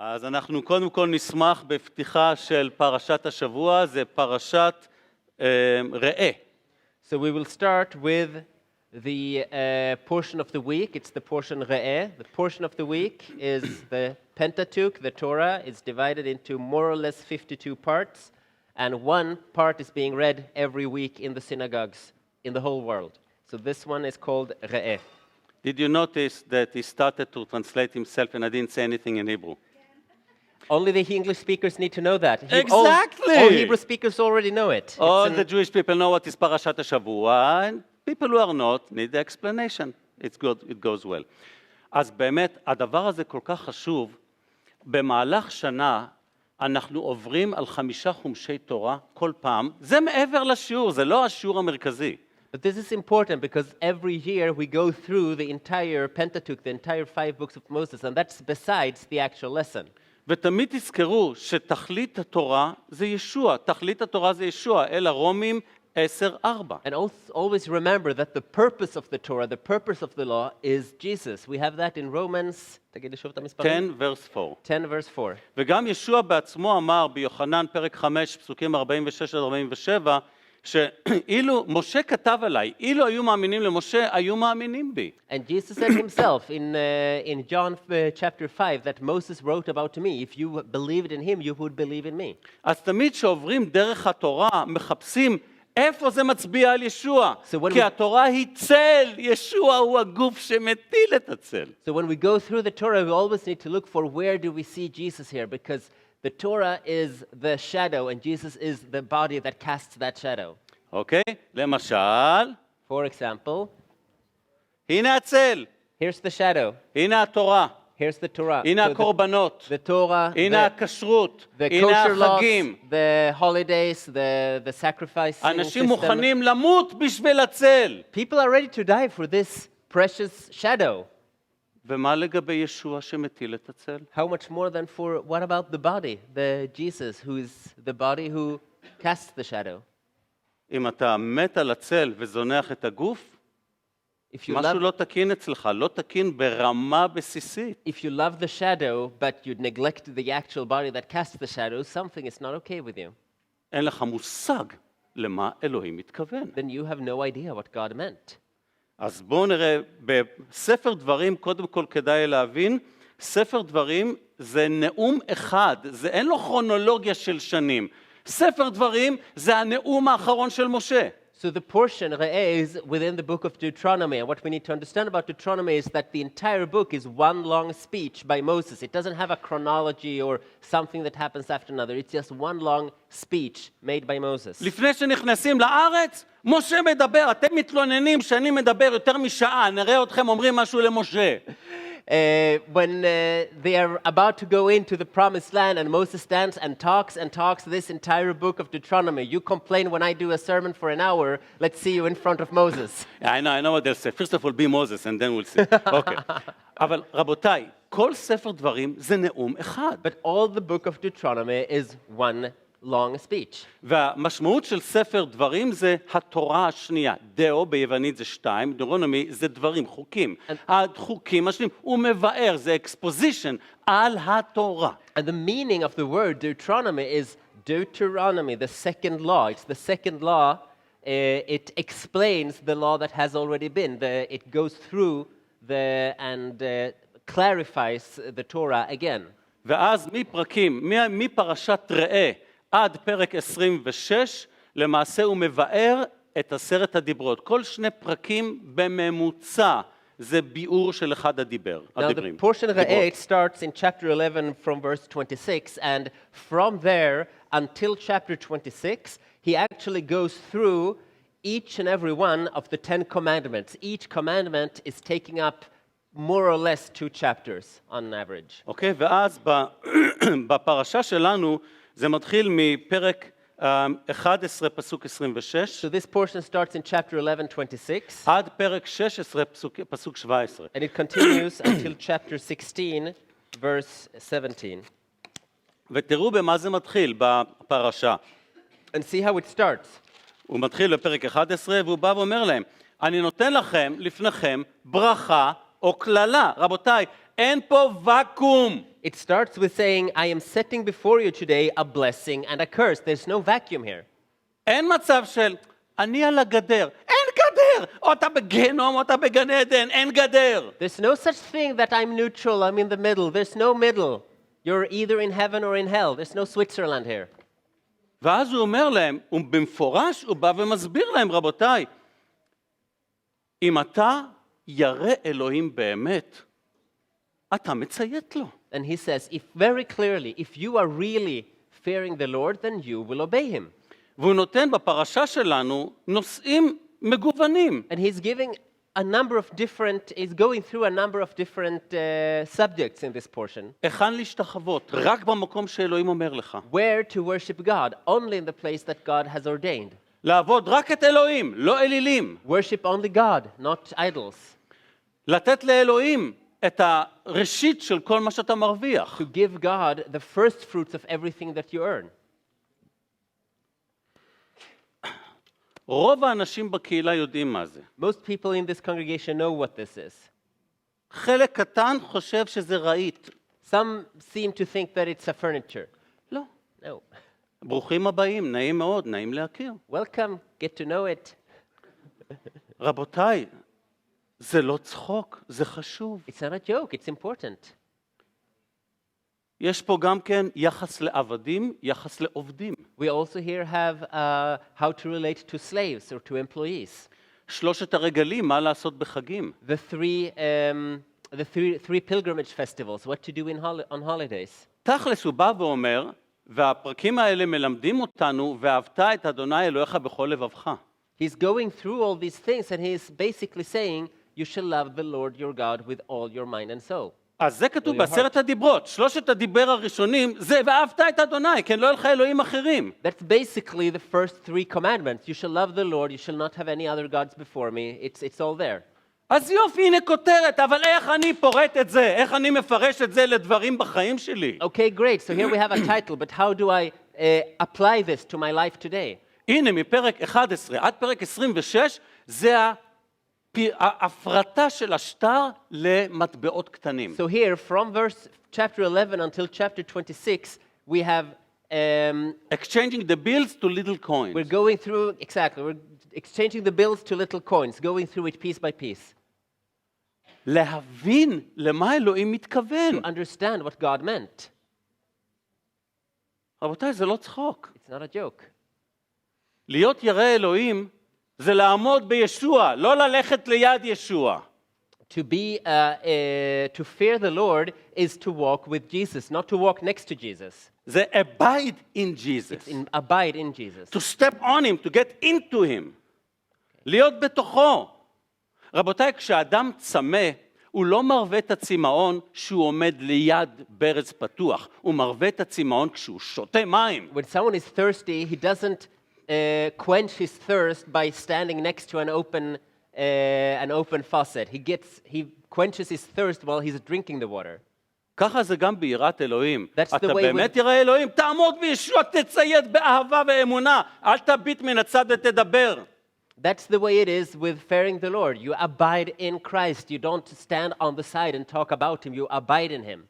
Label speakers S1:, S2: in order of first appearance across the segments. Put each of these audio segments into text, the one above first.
S1: אז אנחנו קודם כל נשמח בפתיחה של פרשת השבוע, זה פרשת ראה.
S2: So we will start with the portion of the week. It's the portion Re'eh. The portion of the week is the Pentateuch, the Torah. It's divided into more or less 52 parts, and one part is being read every week in the synagogues in the whole world. So this one is called Re'eh.
S1: Did you notice that he started to translate himself and I didn't say anything in Hebrew?
S2: Only the English speakers need to know that.
S1: Exactly.
S2: All Hebrew speakers already know it.
S1: All the Jewish people know what is פרשת השבוע, and people who are not need the explanation. It's good, it goes well. אז באמת, הדבר הזה כל כך חשוב. במהלך שנה אנחנו עוברים על 5 חומשי תורה כל פעם. זה מעבר לשיעור, זה לא השיעור המרכזי.
S2: But this is important because every year we go through the entire Pentateuch, the entire 5 books of Moses, and that's besides the actual lesson.
S1: ותמיד תזכרו שתכלית התורה זה ישוע, תכלית התורה זה ישוע, אל הרומים 10:4.
S2: And always remember that the purpose of the Torah, the purpose of the law is Jesus. We have that in Romans, תגיד לי שוב את המספרים?
S1: 10 verse 4.
S2: 10 verse 4.
S1: וגם ישוע בעצמו אמר ביוחנן פרק 5 פסוקים 46-47, שאילו משה כתב עליי, אילו היו מאמינים למשה, היו מאמינים בי.
S2: And Jesus said himself in John chapter 5 that Moses wrote about to me, if you believed in him, you would believe in me.
S1: אז תמיד שעוברים דרך התורה, מחפשים איפה זה מצביע על ישוע. כי התורה היא צל, ישוע הוא הגוף שמטיל את הצל.
S2: So when we go through the Torah, we always need to look for where do we see Jesus here, because the Torah is the shadow and Jesus is the body that casts that shadow.
S1: אוקיי? למשל,
S2: For example,
S1: הנה הצל,
S2: here's the shadow,
S1: הנה התורה,
S2: here's the Torah.
S1: הנה
S2: So
S1: הקורבנות,
S2: the Torah,
S1: הנה הכשרות,
S2: the
S1: הנה
S2: kosher laws,
S1: החגים.
S2: the holidays, the sacrificing
S1: אנשים
S2: system.
S1: מוכנים למות בשביל הצל.
S2: People are ready to die for this precious shadow.
S1: ומה לגבי ישוע שמטיל את הצל?
S2: How much more than for, what about the body, the Jesus, who is the body who casts the shadow?
S1: אם אתה מת על הצל וזונח את הגוף, משהו לא תקין אצלך, לא תקין ברמה בסיסית.
S2: If you love the shadow, but you neglect the actual body that casts the shadow, something is not okay with you.
S1: אין לך מושג למה אלוהים מתכוון.
S2: Then you have no idea what God meant.
S1: אז בואו נראה, בספר דברים, קודם כל כדאי להבין, ספר דברים זה נאום אחד, זה אין לו כרונולוגיה של שנים. ספר דברים זה הנאום האחרון של משה.
S2: So the portion Re'eh is within the book of Deuteronomy, and what we need to understand about Deuteronomy is that the entire book is one long speech by Moses. It doesn't have a chronology or something that happens after another. It's just one long speech made by Moses.
S1: לפני שנכנסים לארץ, משה מדבר, אתם מתלוננים שאני מדבר יותר משעה, נראה אתכם אומרים משהו למשה.
S2: When they are about to go into the promised land and Moses stands and talks this entire book of Deuteronomy, you complain when I do a sermon for an hour, let's see you in front of Moses.
S1: I know what they'll say. First of all, be Moses and then we'll see. Okay. אבל רבותיי, כל ספר דברים זה נאום אחד.
S2: But all the book of Deuteronomy is one long speech.
S1: והמשמעות של ספר דברים זה התורה השנייה. דאו ביוונית זה 2, דורונומי זה דברים, חוקים. החוקים השניים, הוא מבאר, זה exposition על התורה.
S2: And the meaning of the word Deuteronomy is Deuteronomy, the second law. It's the second law. It explains the law that has already been. It goes through and clarifies the Torah again.
S1: ואז מפרשת ראה עד פרק 26, למעשה הוא מבאר את 10 הדיברות. כל 2 פרקים בממוצע זה ביאור של אחד הדיברים.
S2: Now the portion of Re'eh starts in chapter 11 from verse 26, and from there until chapter 26, he actually goes through each and every one of the 10 commandments. Each commandment is taking up more or less 2 chapters on average.
S1: אוקיי, ואז בפרשה שלנו זה מתחיל מפרק 11 פסוק 26.
S2: So this portion starts in chapter 11:26.
S1: עד פרק 16 פסוק 17.
S2: And it continues until chapter 16 verse 17.
S1: ותראו במה זה מתחיל בפרשה.
S2: And see how it starts.
S1: הוא מתחיל בפרק 11 והוא בא ואומר להם, אני נותן לכם לפניכם ברכה או כללה. רבותיי, אין פה ואקום.
S2: It starts with saying, I am setting before you today a blessing and a curse. There's no vacuum here.
S1: אין מצב של, אני על הגדר. אין גדר! או אתה בגיהנום או אתה בגן עדן, אין גדר.
S2: There's no such thing that I'm neutral, I'm in the middle. There's no middle. You're either in heaven or in hell. There's no Switzerland here.
S1: ואז הוא אומר להם, ובמפורש הוא בא ומסביר להם, רבותיי, אם אתה ירא אלוהים באמת, אתה מציית לו.
S2: And he says, if very clearly, if you are really fearing the Lord, then you will obey him.
S1: והוא נותן בפרשה שלנו נושאים מגוונים.
S2: And he's giving a number of different, he's going through a number of different subjects in this portion.
S1: היכן להשתחוות? רק במקום שאלוהים אומר לך.
S2: Where to worship God, only in the place that God has ordained.
S1: לעבוד רק את אלוהים, לא אלילים.
S2: Worship only God, not idols.
S1: לתת לאלוהים את הראשית של כל מה שאתה מרוויח.
S2: To give God the first fruits of everything that you earn.
S1: רוב האנשים בקהילה יודעים מה זה.
S2: Most people in this congregation know what this is.
S1: חלק קטן חושב שזה רהיט.
S2: Some seem to think that it's a furniture.
S1: לא.
S2: No.
S1: ברוכים הבאים, נעים מאוד, נעים להכיר.
S2: Welcome, get to know it.
S1: רבותיי, זה לא צחוק, זה חשוב.
S2: It's not a joke, it's important.
S1: יש פה גם כן יחס לעבדים, יחס לעובדים.
S2: We also here have how to relate to slaves or to employees.
S1: שלושת הרגלים, מה לעשות בחגים.
S2: The three pilgrimage festivals, what to do on holidays.
S1: תכלס הוא בא ואומר, והפרקים האלה מלמדים אותנו, ואהבת את אדוני אלוהיך בכל לבבך.
S2: He's going through all these things and he's basically saying, you shall love the Lord your God with all your mind and soul.
S1: אז זה כתוב בעשרת הדיברות. שלושת הדיבר הראשונים, זה ואהבת את אדוני, כן, לא יהיה לך אלוהים אחרים.
S2: That's basically the first three commandments. You shall love the Lord, you shall not have any other gods before me. It's all there.
S1: אז יופי, הנה כותרת, אבל איך אני פורט את זה? איך אני מפרש את זה לדברים בחיים שלי?
S2: Okay, great. So here we have a title, but how do I apply this to my life today?
S1: הנה, מפרק 11 עד פרק 26, זה ההפרטה של השטר למטבעות קטנים.
S2: So here, from chapter 11 until chapter 26, we have...
S1: Exchanging the bills to little coins.
S2: We're going through, exactly, we're exchanging the bills to little coins, going through it piece by piece.
S1: להבין למה אלוהים מתכוון.
S2: To understand what God meant.
S1: רבותיי, זה לא צחוק.
S2: It's not a joke.
S1: להיות ירא אלוהים זה לעמוד בישוע, לא ללכת ליד ישוע.
S2: To fear the Lord is to walk with Jesus, not to walk next to Jesus.
S1: זה abide in Jesus.
S2: It's abide in Jesus.
S1: To step on him, to get into him. להיות בתוכו. רבותיי, כשאדם צמא, הוא לא מרווה את הצמאון שהוא עומד ליד ברז פתוח. הוא מרווה את הצמאון כשהוא שותה מים.
S2: When someone is thirsty, he doesn't quench his thirst by standing next to an open faucet. He quenches his thirst while he's drinking the water.
S1: ככה זה גם ביראת אלוהים.
S2: That's the
S1: אתה
S2: way
S1: באמת ירא אלוהים, תעמוד בישוע, תצייד באהבה ואמונה. אל תביט מן הצד ותדבר.
S2: That's the way it is with fearing the Lord. You abide in Christ. You don't stand on the side and talk about him. You abide in him.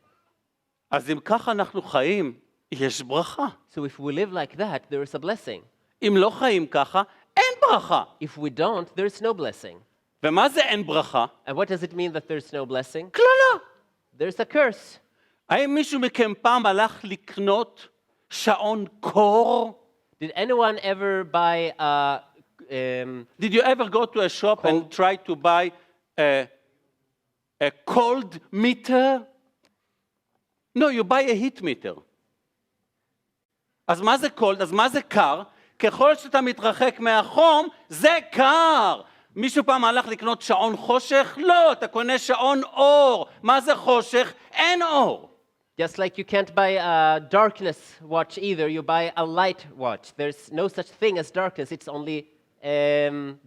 S1: אז אם ככה אנחנו חיים, יש ברכה.
S2: So if we live like that, there is a blessing.
S1: אם לא חיים ככה, אין ברכה.
S2: If we don't, there is no blessing.
S1: ומה זה אין ברכה?
S2: And what does it mean that there's no blessing?
S1: קללה.
S2: There's a curse.
S1: האם מישהו מכם פעם הלך לקנות שעון קור?
S2: Did anyone ever buy a...
S1: Did you ever go to a shop and try to buy a cold meter? No, you buy a heat meter. אז מה זה cold? אז מה זה קר? ככל שאתה מתרחק מהחום, זה קר. מישהו פעם הלך לקנות שעון חושך? לא, אתה קונה שעון אור. מה זה חושך? אין אור.
S2: Just like you can't buy a darkness watch either, you buy a light watch. There's no such thing as darkness, it's only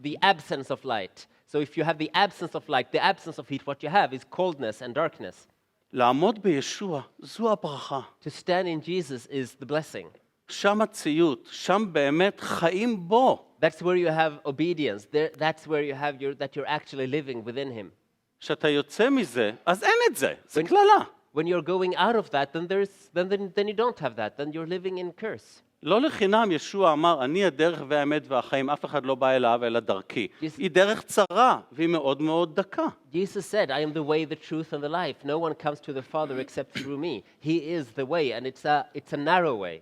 S2: the absence of light. So if you have the absence of light, the absence of heat, what you have is coldness and darkness.
S1: לעמוד בישוע, זו הברכה.
S2: To stand in Jesus is the blessing.
S1: שם הציות, שם באמת חיים בו.
S2: That's where you have obedience. That's where you have that you're actually living within him.
S1: כשאתה יוצא מזה, אז אין את זה, זה קללה.
S2: When you're going out of that, then you don't have that. Then you're living in curse.
S1: לא לחינם ישוע אמר, אני הדרך והאמת והחיים, אף אחד לא בא אליו אלא דרכי. היא דרך צרה, והיא מאוד מאוד דקה.
S2: Jesus said, I am the way, the truth, and the life. No one comes to the Father except through me. He is the way, and it's a narrow way.